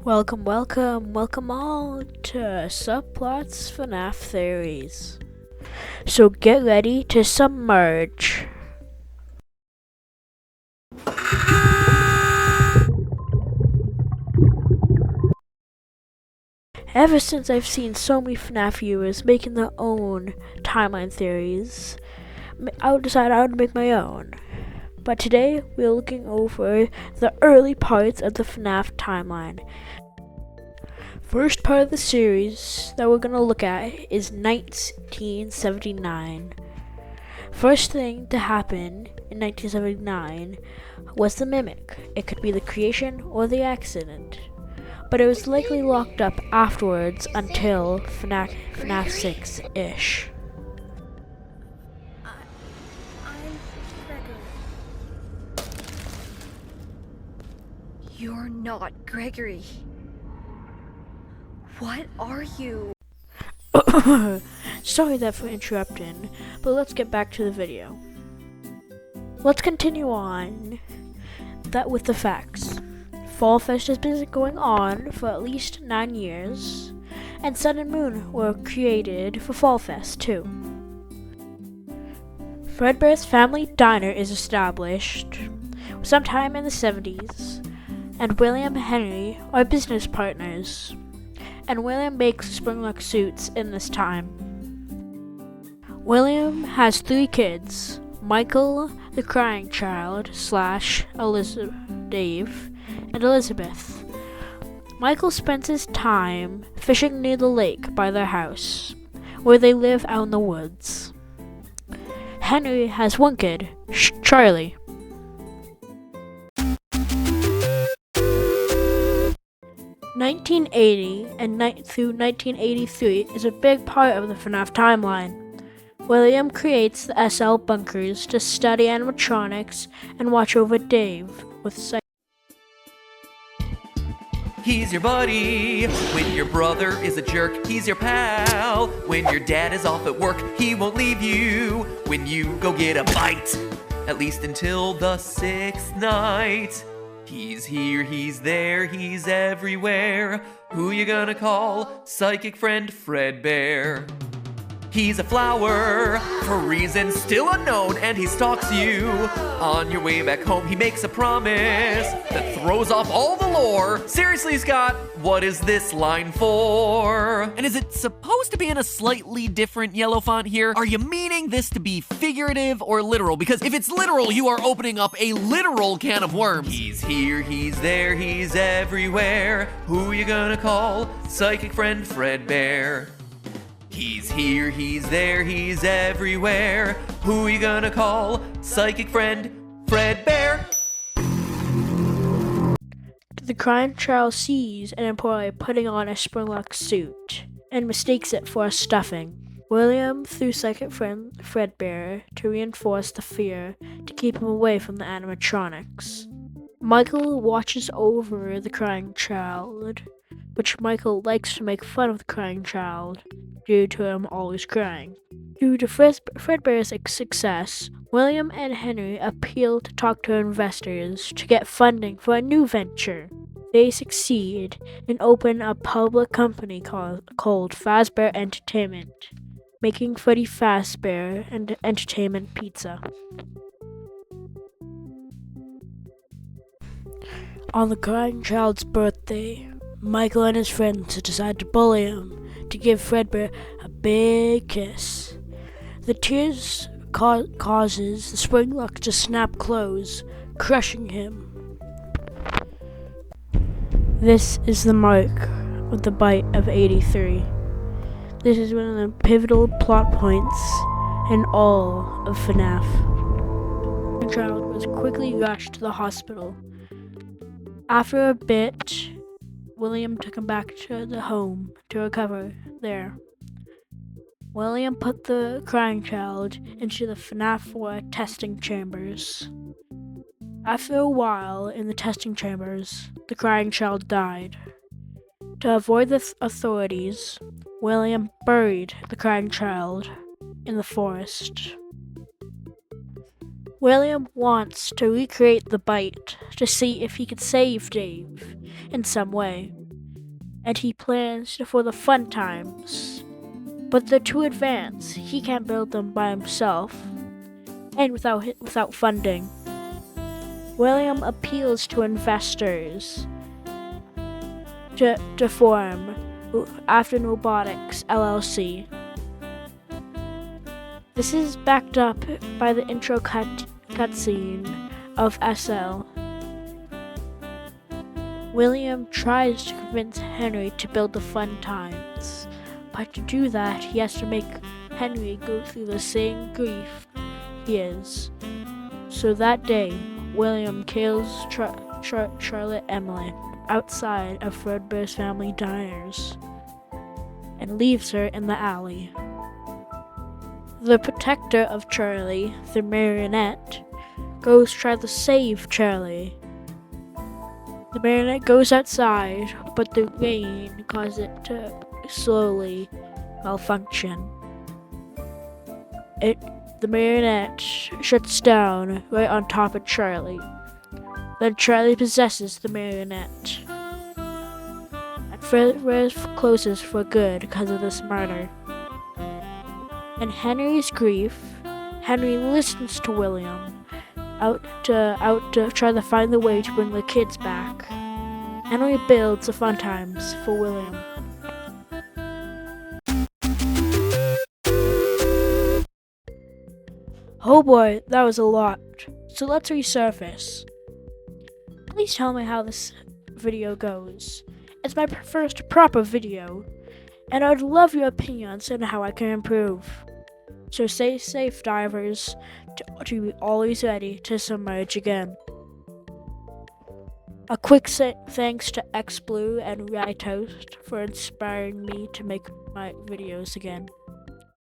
Welcome all to Subplots Fnaf Theories. So get ready to submerge. Ever since I've seen so many Fnaf viewers making their own timeline theories, I decided I would make my own. But today we're looking over the early parts of the Fnaf timeline. First part of the series that we're going to look at is 1979. First thing to happen in 1979 was the mimic. It could be the creation or the accident, but it was likely locked up afterwards until Fnaf 6-ish. I'm Gregory. You're not Gregory. What are you? Sorry for interrupting, but let's get back to the video. Let's continue on with the facts. Fall Fest has been going on for at least 9 years, and Sun and Moon were created for Fall Fest too. Fredbear's family diner is established sometime in the 70s, and William and Henry are business partners, and William makes Springlock suits in this time. William has 3 kids: Michael, the crying child / Dave, and Elizabeth. Michael spends his time fishing near the lake by their house, where they live out in the woods. Henry has 1 kid, Charlie. (1980) through 1983 is a big part of the Fnaf timeline. William creates the SL bunkers to study animatronics and watch over Dave with He's your buddy when your brother is a jerk. He's your pal when your dad is off at work. He won't leave you when you go get a bite, at least until the 6th night. He's here, he's there, he's everywhere. Who you gonna call? Psychic friend Fredbear. He's a flower for reasons still unknown, and he stalks you on your way back home. He makes a promise that throws off all the lore. Seriously, Scott, what is this line for? And is it supposed to be in a slightly different yellow font here? Are you meaning this to be figurative or literal? Because if it's literal, you are opening up a literal can of worms. He's here, he's there, he's everywhere. Who you gonna call? Psychic friend Fredbear. He's here, he's there, he's everywhere. Who you gonna call? Psychic friend Fredbear. The crying child sees an employee putting on a Springlock suit and mistakes it for a stuffing. William threw Psychic friend Fredbear to reinforce the fear to keep him away from the animatronics. Michael watches over the crying child, which Michael likes to make fun of the crying child due to him always crying. Due to Fredbear's success, William and Henry appeal to talk to investors to get funding for a new venture. They succeed and open a public company called Fazbear Entertainment, making Freddy Fazbear and Entertainment Pizza. On the crying child's birthday, Michael and his friends decide to bully him to give Fredbear a big kiss. The tears causes the Springlock to snap closed, crushing him. This is the mark of the bite of 83. This is one of the pivotal plot points in all of Fnaf. The child was quickly rushed to the hospital. After a bit, William took him back to the home to recover there. William put the crying child into the Fnaf 4 testing chambers. After a while in the testing chambers, the crying child died. To avoid the authorities, William buried the crying child in the forest. William wants to recreate the bite to see if he could save Dave in some way. and he plans for the fun times. But they're too advanced. He can't build them by himself, and without funding. William appeals to investors to form After Robotics LLC. This is backed up by the intro cutscene of SL. William tries to convince Henry to build the fun times, but to do that, he has to make Henry go through the same grief he is. So that day, William kills Charlotte Emily outside of Fredbear's family diners and leaves her in the alley. The protector of Charlie, the marionette, goes try to save Charlie. The marionette goes outside, but the rain causes it to slowly malfunction. The marionette shuts down right on top of Charlie. Then Charlie possesses the marionette. And Fred closes for good because of this murder. In Henry's grief, Henry listens to William out to try to find the way to bring the kids back. Henry builds the fun times for William. Oh boy, that was a lot. So let's resurface. Please tell me how this video goes. It's my first proper video, and I'd love your opinions on how I can improve. So stay safe, divers, to be always ready to submerge again. A quick thanks to XBlue and Rytoast for inspiring me to make my videos again.